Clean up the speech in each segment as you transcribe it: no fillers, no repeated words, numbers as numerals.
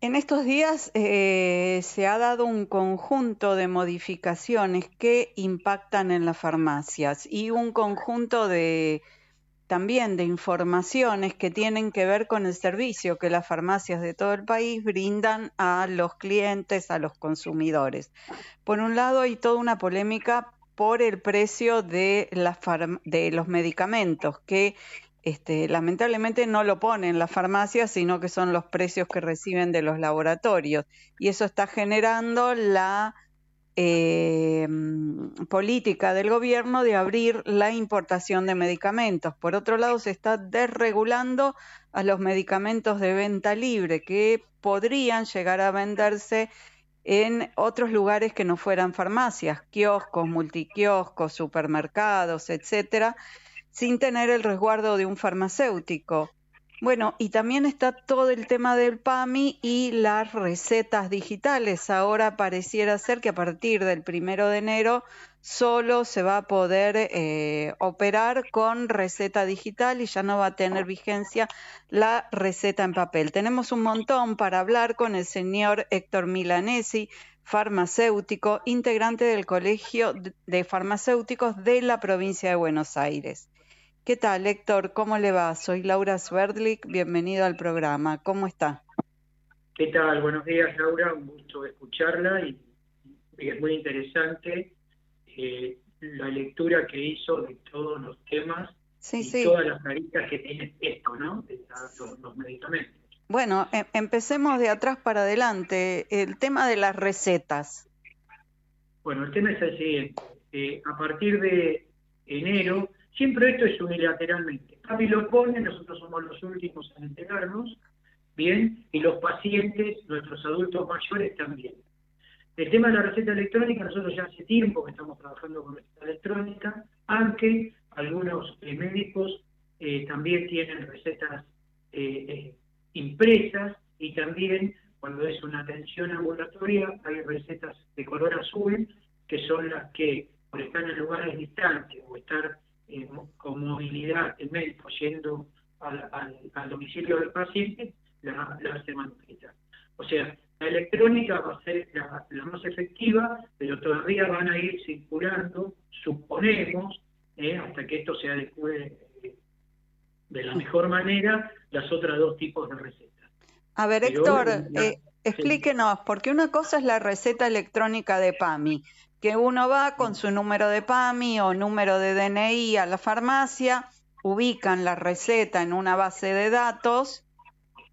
En estos días se ha dado un conjunto de modificaciones que impactan en las farmacias y un conjunto también de informaciones que tienen que ver con el servicio que las farmacias de todo el país brindan a los clientes, a los consumidores. Por un lado, hay toda una polémica por el precio de los medicamentos, que lamentablemente no lo ponen las farmacias, sino que son los precios que reciben de los laboratorios. Y eso está generando la política del gobierno de abrir la importación de medicamentos. Por otro lado, se está desregulando a los medicamentos de venta libre, que podrían llegar a venderse en otros lugares que no fueran farmacias, kioscos, multikioscos, supermercados, etcétera, sin tener el resguardo de un farmacéutico. Bueno, y también está todo el tema del PAMI y las recetas digitales. Ahora pareciera ser que a partir del 1 de enero solo se va a poder operar con receta digital y ya no va a tener vigencia la receta en papel. Tenemos un montón para hablar con el señor Héctor Milanesi, farmacéutico, integrante del Colegio de Farmacéuticos de la provincia de Buenos Aires. ¿Qué tal, Héctor? ¿Cómo le va? Soy Laura Sverdlik, bienvenido al programa. ¿Cómo está? ¿Qué tal? Buenos días, Laura. Un gusto escucharla y es muy interesante la lectura que hizo de todos los temas Sí, y sí. todas las aristas que tiene esto, ¿no? Los medicamentos. Bueno, empecemos de atrás para adelante. El tema de las recetas. Bueno, el tema es el siguiente. A partir de enero, siempre esto es unilateralmente. Papi lo pone, nosotros somos los últimos en enterarnos, ¿bien? Y los pacientes, nuestros adultos mayores también. El tema de la receta electrónica, nosotros ya hace tiempo que estamos trabajando con receta electrónica, aunque algunos médicos también tienen recetas impresas y también cuando es una atención ambulatoria hay recetas de color azul que son las que por estar en lugares distantes o estar con movilidad el médico yendo al domicilio del paciente, la hace manuscrita. O sea, la electrónica va a ser la más efectiva, pero todavía van a ir circulando, suponemos, hasta que esto se adecue de la mejor manera, las otras dos tipos de recetas. A ver, Pero, Héctor, sí. explíquenos, porque una cosa es la receta electrónica de PAMI, que uno va con su número de PAMI o número de DNI a la farmacia, ubican la receta en una base de datos.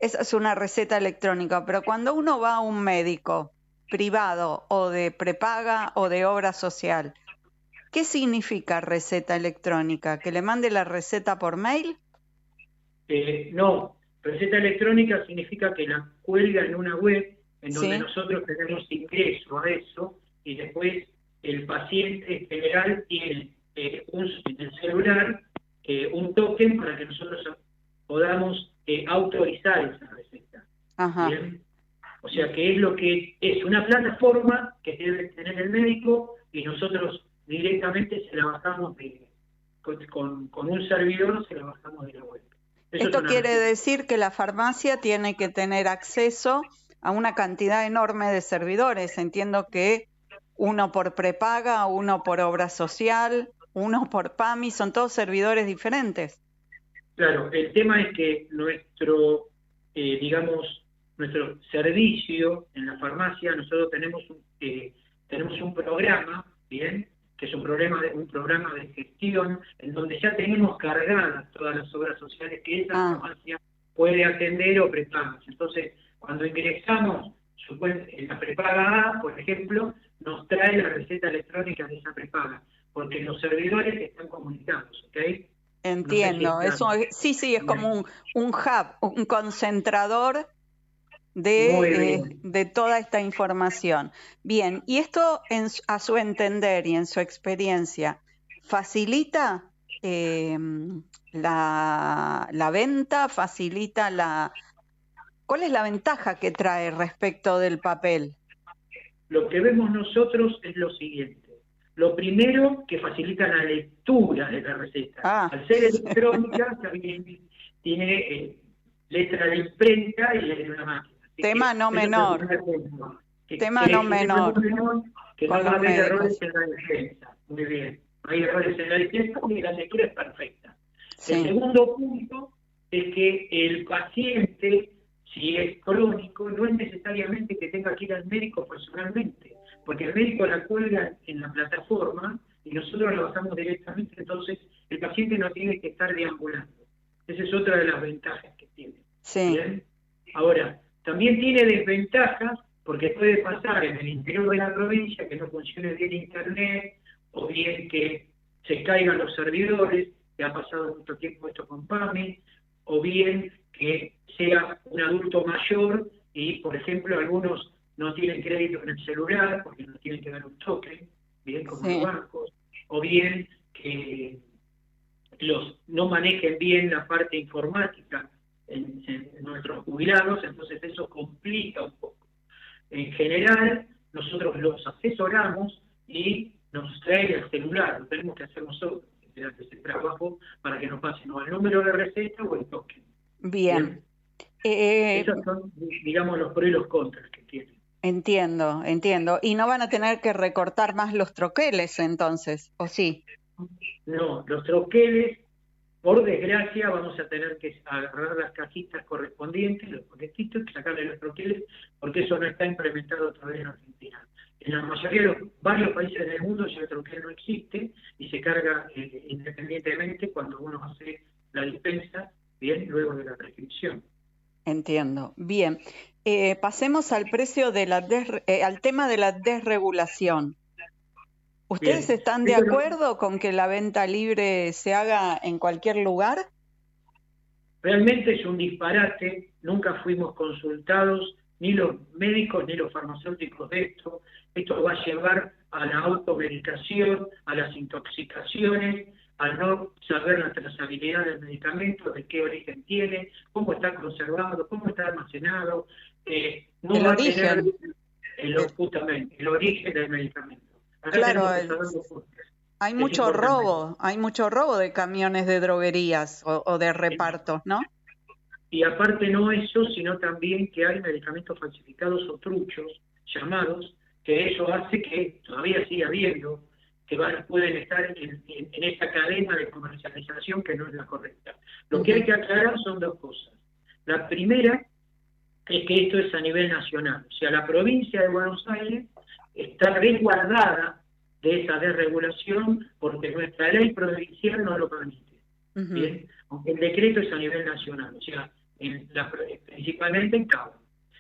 Esa es una receta electrónica, pero cuando uno va a un médico privado o de prepaga o de obra social, ¿qué significa receta electrónica? ¿Que le mande la receta por mail? No, receta electrónica significa que la cuelga en una web en donde Sí. nosotros tenemos ingreso a eso y después el paciente en general tiene en el celular un token para que nosotros podamos autorizar esa receta. Ajá. ¿Bien? O sea que es lo que es una plataforma que debe tener el médico y nosotros directamente se la bajamos con un servidor, se la bajamos de la web. Eso es Esto una quiere receta. decir que la farmacia tiene que tener acceso a una cantidad enorme de servidores. Entiendo que uno por prepaga, uno por obra social, uno por PAMI, son todos servidores diferentes. Claro, el tema es que digamos, nuestro servicio en la farmacia, nosotros tenemos un programa, ¿bien? Que es un programa de gestión en donde ya tenemos cargadas todas las obras sociales que esa Ah, farmacia puede atender o prepaga. Entonces, cuando ingresamos en la prepaga A, por ejemplo, nos trae la receta electrónica de esa prepaga, porque los servidores están comunicados, ¿ok? No sé si entiendo. está Sí, es como bien. un hub, un concentrador Muy bien. de toda esta información. Bien, y esto a su entender y en su experiencia, ¿facilita la venta? ¿Facilita ¿Cuál es la ventaja que trae respecto del papel? Lo que vemos nosotros es lo siguiente. Lo primero, que facilita la lectura de la receta. Ah, Al ser electrónica, también tiene letra de imprenta y de una máquina. tema no eso es el menor, primer punto. tema Que no es un tema no menor menor, que no con va a los haber errores médicos. en la defensa. Muy bien. No hay errores en la defensa porque la lectura es perfecta. El Sí, segundo punto es que el paciente, si es crónico, no es necesariamente que tenga que ir al médico personalmente, porque el médico la cuelga en la plataforma y nosotros la bajamos directamente, entonces el paciente no tiene que estar deambulando. Esa es otra de las ventajas que tiene. sí, ¿Bien? Ahora, también tiene desventajas porque puede pasar en el interior de la provincia que no funcione bien internet o bien que se caigan los servidores, que ha pasado mucho tiempo esto con PAMI, o bien que sea un adulto mayor y, por ejemplo, algunos no tienen crédito en el celular porque no tienen que dar un toque, bien como los sí, bancos, o bien que no manejen bien la parte informática en nuestros jubilados, entonces eso complica un poco. En general, nosotros los asesoramos y nos traen el celular, lo tenemos que hacer nosotros, ese trabajo para que nos pasen o el número de receta o el token. bien. Bien, Eh, esos son, digamos, los pros y los contras que tiene. entiendo, entiendo. ¿Y no van a tener que recortar más los troqueles entonces, o sí? No, los troqueles, por desgracia, vamos a tener que agarrar las cajitas correspondientes, los paquetitos, y sacarle los troqueles, porque eso no está implementado todavía en Argentina. En la mayoría de los varios países del mundo ya el troquel no existe y se carga independientemente cuando uno hace la dispensa, bien, luego de la prescripción. Entiendo. Bien. Pasemos al precio de al tema de la desregulación. ¿Ustedes Bien, están de esto no, acuerdo con que la venta libre se haga en cualquier lugar? realmente es un disparate, nunca fuimos consultados, ni los médicos ni los farmacéuticos de esto. Esto va a llevar a la automedicación, a las intoxicaciones, a no saber la trazabilidad del medicamento, de qué origen tiene, cómo está conservado, cómo está almacenado. No El va a tener origen. El- justamente el origen del medicamento. Acá claro, tenemos que saber los costes. Es hay mucho robo de camiones de droguerías o de importante. repartos, ¿no? Y aparte no eso, sino también que hay medicamentos falsificados o truchos, llamados, que eso hace que todavía siga habiendo, que pueden estar en esta cadena de comercialización que no es la correcta. Lo que hay Ujú. que aclarar son dos cosas. La primera es que esto es a nivel nacional, o sea, la provincia de Buenos Aires está resguardada de esa desregulación porque nuestra ley provincial no lo permite. Ujú. Bien, aunque el decreto es a nivel nacional, o sea, principalmente en Cabo.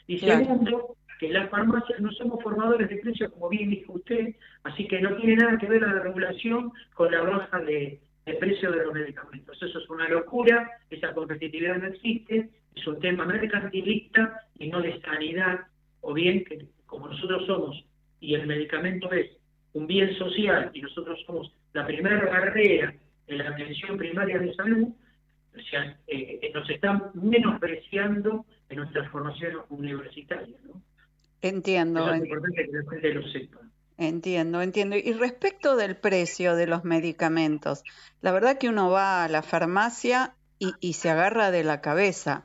Y Claro. segundo, que las farmacias no somos formadores de precios, como bien dijo usted, así que no tiene nada que ver la regulación con la baja de precio de los medicamentos. Eso es una locura, esa competitividad no existe, es un tema mercantilista y no de sanidad, o bien que como nosotros somos, y el medicamento es un bien social, y nosotros somos la primera barrera en la atención primaria de salud, o sea, nos están menospreciando en nuestras formaciones universitarias, ¿no? Eso Entiendo, es importante que la gente lo sepa. entiendo, entiendo. Y respecto del precio de los medicamentos, la verdad que uno va a la farmacia y se agarra de la cabeza.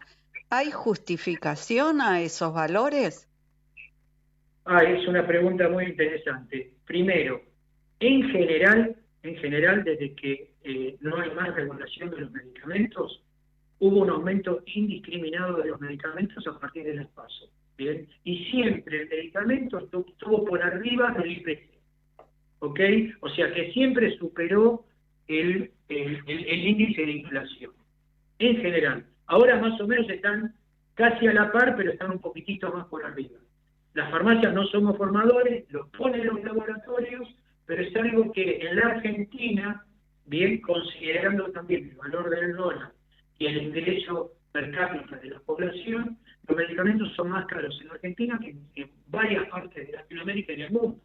¿Hay justificación a esos valores? Es una pregunta muy interesante. Primero, en general, desde que no hay más regulación de los medicamentos, hubo un aumento indiscriminado de los medicamentos a partir del espacio. ¿Bien? Y siempre el medicamento estuvo por arriba del IPC. ¿Ok? O sea que siempre superó el índice de inflación. En general. Ahora más o menos están casi a la par, pero están un poquitito más por arriba. Las farmacias no somos formadores, los ponen los laboratorios, pero es algo que en la Argentina, bien considerando también el valor del dólar y el ingreso per cápita de la población, los medicamentos son más caros en Argentina que en varias partes de Latinoamérica y del mundo.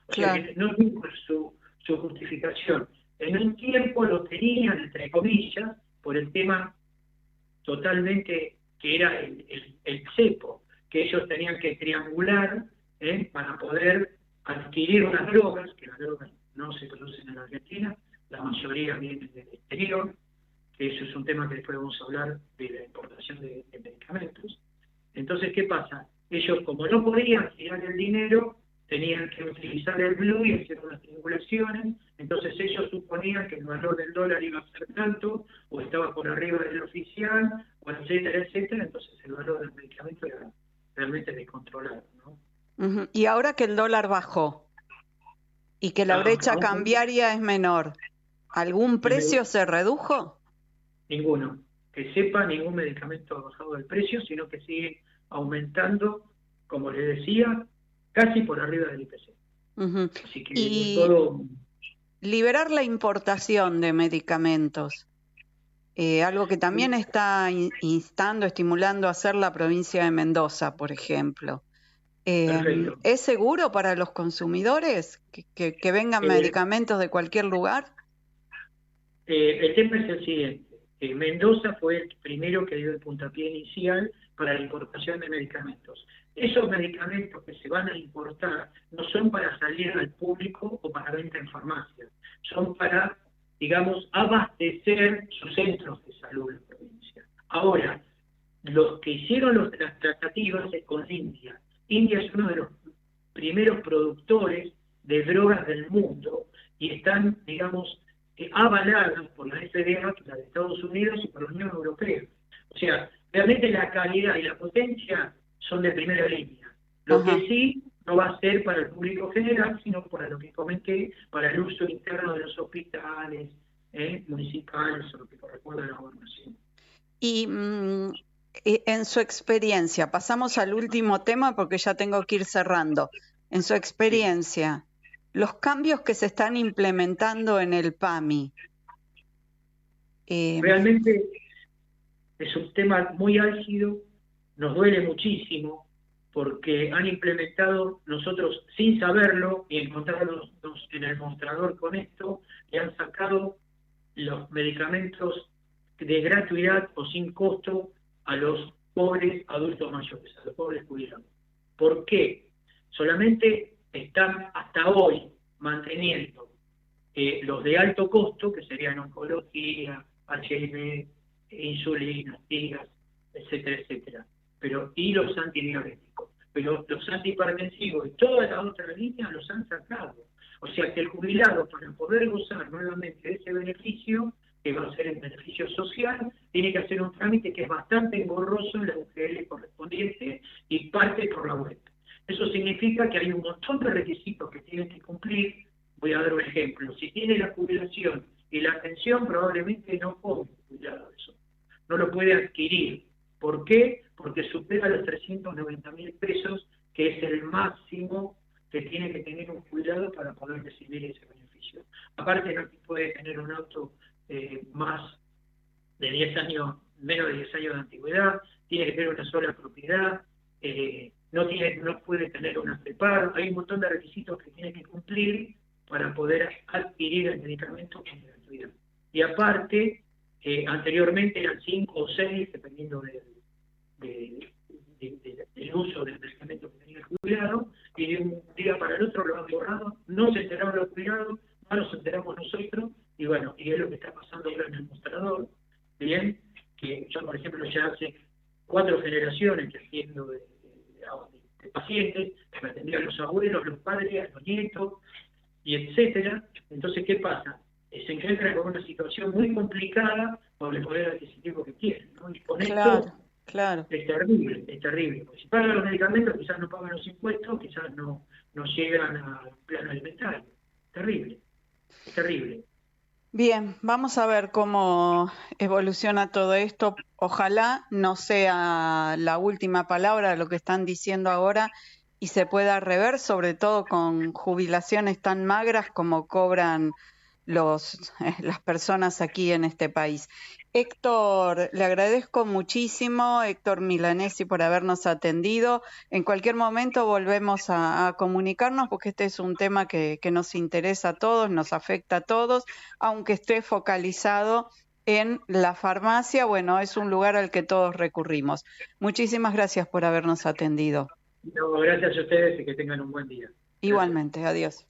O sea Claro, que no tiene su justificación. En un tiempo lo tenían, entre comillas, por el tema totalmente que era el cepo, que ellos tenían que triangular para poder adquirir unas drogas, que las drogas no se producen en Argentina, la mayoría vienen del exterior, que eso es un tema que después vamos a hablar de la importación de medicamentos. Entonces, ¿qué pasa? ellos como no podían girar el dinero, tenían que utilizar el blue y hacer unas triangulaciones, entonces ellos suponían que el valor del dólar iba a ser tanto, o estaba por arriba del oficial, o etcétera, etcétera, entonces el valor del medicamento era realmente descontrolado, ¿no? Ujú. Y ahora que el dólar bajó y que la brecha cambiaria es menor, ¿algún precio se redujo? Ninguno. Que sepa, ningún medicamento ha bajado el precio, sino que sigue aumentando, como les decía, casi por arriba del IPC. Ujú. Así que Y todo... liberar la importación de medicamentos, algo que también está instando, estimulando a hacer la provincia de Mendoza, por ejemplo. Perfecto. ¿Es seguro para los consumidores que vengan Eh, medicamentos de cualquier lugar? el tema es el siguiente. Mendoza fue el primero que dio el puntapié inicial para la importación de medicamentos. Esos medicamentos que se van a importar no son para salir al público o para venta en farmacias, son para, digamos, abastecer sus centros de salud en la provincia. Ahora, los que hicieron las tratativas es con India. India es uno de los primeros productores de drogas del mundo y están, digamos, avaladas por la FDA, la de Estados Unidos y por la Unión Europea. O sea, realmente la calidad y la potencia son de primera línea. Lo Ajá. que sí no va a ser para el público general, sino para lo que comenté, para el uso interno de los hospitales municipales o lo que corresponde a la gobernación. Y en su experiencia, pasamos al último tema porque ya tengo que ir cerrando. En su Sí. experiencia, los cambios que se están implementando en el PAMI, eh, Realmente es un tema muy álgido, nos duele muchísimo porque han implementado nosotros sin saberlo y encontrarnos en el mostrador con esto, y han sacado los medicamentos de gratuidad o sin costo a los pobres adultos mayores, a los pobres jubilados. ¿Por qué? Solamente están hasta hoy manteniendo los de alto costo, que serían oncología, HIV, insulina, tiras, etcétera, etcétera. Pero, y los antidiabéticos. Pero los antihipertensivos y toda la otra línea los han sacado. O sea que el jubilado, para poder gozar nuevamente de ese beneficio, que va a ser el beneficio social, tiene que hacer un trámite que es bastante engorroso en la UGL correspondiente y parte por la web. Eso significa que hay un montón de requisitos que tienen que cumplir. Voy a dar un ejemplo. Si tiene la jubilación y la pensión, probablemente no come jubilado eso. No lo puede adquirir. ¿Por qué? Porque supera los 390.000 pesos, que es el máximo que tiene que tener un jubilado para poder recibir ese beneficio. Aparte, no puede tener un auto más de 10 años, menos de 10 años de antigüedad, tiene que tener una sola propiedad, no puede tener una preparo, hay un montón de requisitos que tiene que cumplir para poder adquirir el medicamento con gratuidad. Y aparte, anteriormente eran 5 o 6, dependiendo del uso del medicamento que tenía el jubilado, y de un día para el otro lo han borrado, no se enteraron los jubilados, no nos enteramos nosotros, y bueno, y es lo que está pasando ahora en el mostrador, bien, que yo, por ejemplo, ya hace 4 generaciones que haciendo de pacientes, que me atendían los abuelos, los padres, los nietos, y etcétera. Entonces, ¿qué pasa? Se encuentra con una situación muy complicada por el poder adquisitivo que tiene, ¿no? Y con esto claro, claro. es terrible, es terrible. Porque si pagan los medicamentos, quizás no pagan los impuestos, quizás no llegan al plano alimentario. Terrible, es terrible. Bien, vamos a ver cómo evoluciona todo esto. Ojalá no sea la última palabra de lo que están diciendo ahora y se pueda rever, sobre todo con jubilaciones tan magras como cobran las personas aquí en este país. Héctor, le agradezco muchísimo, Héctor Milanesi, por habernos atendido. En cualquier momento volvemos a comunicarnos porque este es un tema que nos interesa a todos, nos afecta a todos, aunque esté focalizado en la farmacia. Bueno, es un lugar al que todos recurrimos. Muchísimas gracias por habernos atendido. No, gracias a ustedes y que tengan un buen día. Gracias. Igualmente, adiós.